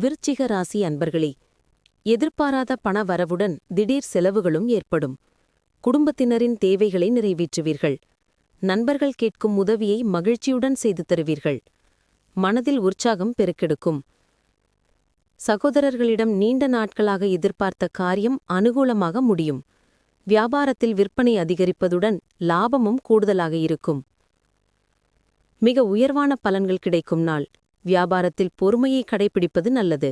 விருச்சிக ராசி அன்பர்களே, எதிர்பாராத பண வரவுடன் திடீர் செலவுகளும் ஏற்படும். குடும்பத்தினரின் தேவைகளை நிறைவேற்றுவீர்கள். நண்பர்கள் கேட்கும் உதவியை மகிழ்ச்சியுடன் செய்து தருவீர்கள். மனதில் உற்சாகம் பெருக்கெடுக்கும். சகோதரர்களிடம் நீண்ட நாட்களாக எதிர்பார்த்த காரியம் அனுகூலமாக முடியும். வியாபாரத்தில் விற்பனை அதிகரிப்பதுடன் லாபமும் கூடுதலாக இருக்கும். மிக உயர்வான பலன்கள் கிடைக்கும் நாள். வியாபாரத்தில் பொறுமையை கடைபிடிப்பது நல்லது.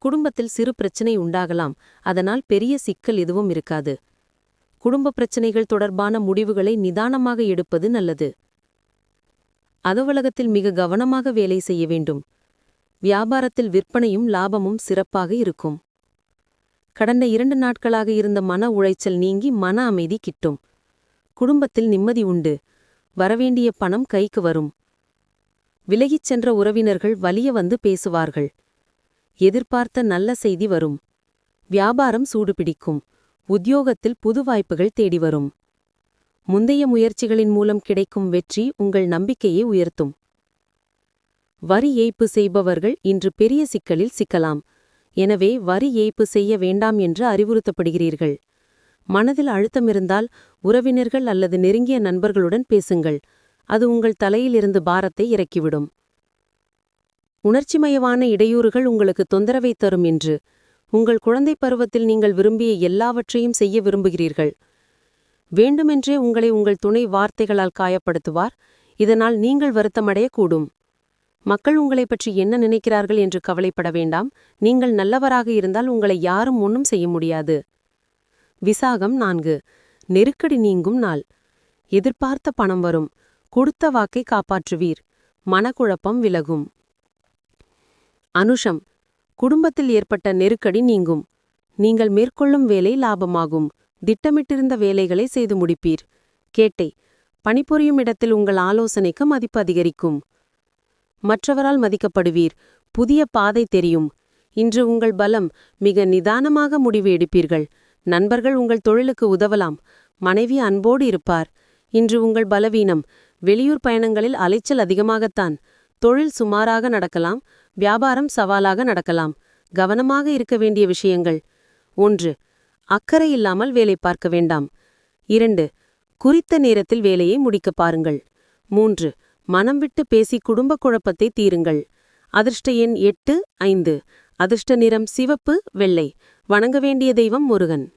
குடும்பத்தில் சிறு பிரச்சனை உண்டாகலாம், அதனால் பெரிய சிக்கல் எதுவும் இருக்காது. குடும்ப பிரச்சனைகள் தொடர்பான முடிவுகளை நிதானமாக எடுப்பது நல்லது. அலுவலகத்தில் மிக கவனமாக வேலை செய்ய வேண்டும். வியாபாரத்தில் விற்பனையும் லாபமும் சிறப்பாக இருக்கும். கடந்த 2 நாட்களாக இருந்த மன உளைச்சல் நீங்கி மன அமைதி கிட்டும். குடும்பத்தில் நிம்மதி உண்டு. வரவேண்டிய பணம் கைக்கு வரும். விலகிச் சென்ற உறவினர்கள் வலிய வந்து பேசுவார்கள். எதிர்பார்த்த நல்ல செய்தி வரும். வியாபாரம் சூடுபிடிக்கும். உத்தியோகத்தில் புது வாய்ப்புகள் தேடி வரும். முந்தைய முயற்சிகளின் மூலம் கிடைக்கும் வெற்றி உங்கள் நம்பிக்கையை உயர்த்தும். வரி ஏய்ப்பு செய்பவர்கள் இன்று பெரிய சிக்கலில் சிக்கலாம். எனவே வரி ஏய்ப்பு செய்ய வேண்டாம் என்று அறிவுறுத்தப்படுகிறீர்கள். மனதில் அழுத்தமிருந்தால் உறவினர்கள் அல்லது நெருங்கிய நண்பர்களுடன் பேசுங்கள். அது உங்கள் தலையிலிருந்து பாரத்தை இறக்கிவிடும். உணர்ச்சிமயமான இடையூறுகள் உங்களுக்கு தொந்தரவை தரும் என்று. உங்கள் குழந்தை பருவத்தில் நீங்கள் விரும்பிய எல்லாவற்றையும் செய்ய விரும்புகிறீர்கள். வேண்டுமென்றே உங்களை உங்கள் துணை வார்த்தைகளால் காயப்படுத்துவார். இதனால் நீங்கள் வருத்தமடையக்கூடும். மக்கள் உங்களை பற்றி என்ன நினைக்கிறார்கள் என்று கவலைப்பட வேண்டாம். நீங்கள் நல்லவராக இருந்தால் உங்களை யாரும் ஒன்றும் செய்ய முடியாது. விசாகம் 4. நெருக்கடி நீங்கும் நாள். எதிர்பார்த்த பணம் வரும். கொடுத்த வாக்கை காப்பாற்றுவீர். மனக்குழப்பம் விலகும். அனுஷம். குடும்பத்தில் ஏற்பட்ட நெருக்கடி நீங்கும். நீங்கள் மேற்கொள்ளும் வேலை லாபமாகும். திட்டமிட்டிருந்த வேலைகளை செய்து முடிப்பீர். கேட்டை. பணிபுரியும் இடத்தில் உங்கள் ஆலோசனைக்கு மதிப்பு அதிகரிக்கும். மற்றவரால் மதிக்கப்படுவீர். புதிய பாதை தெரியும். இன்று உங்கள் பலம். மிக நிதானமாக முடிவு எடுப்பீர்கள். நண்பர்கள் உங்கள் தொழிலுக்கு உதவலாம். மனைவி அன்போடு இருப்பார். இன்று உங்கள் பலவீனம். வெளியூர் பயணங்களில் அலைச்சல் அதிகமாகத்தான். தொழில் சுமாராக நடக்கலாம். வியாபாரம் சவாலாக நடக்கலாம். கவனமாக இருக்க வேண்டிய விஷயங்கள். 1. அக்கறை இல்லாமல் வேலை பார்க்க வேண்டாம். 2. குறித்த நேரத்தில் வேலையை முடிக்க பாருங்கள். 3. மனம் விட்டு பேசி குடும்ப குழப்பத்தை தீருங்கள். அதிர்ஷ்ட எண் 8, 5. அதிர்ஷ்ட நிறம் சிவப்பு, வெள்ளை. வணங்க வேண்டிய தெய்வம் முருகன்.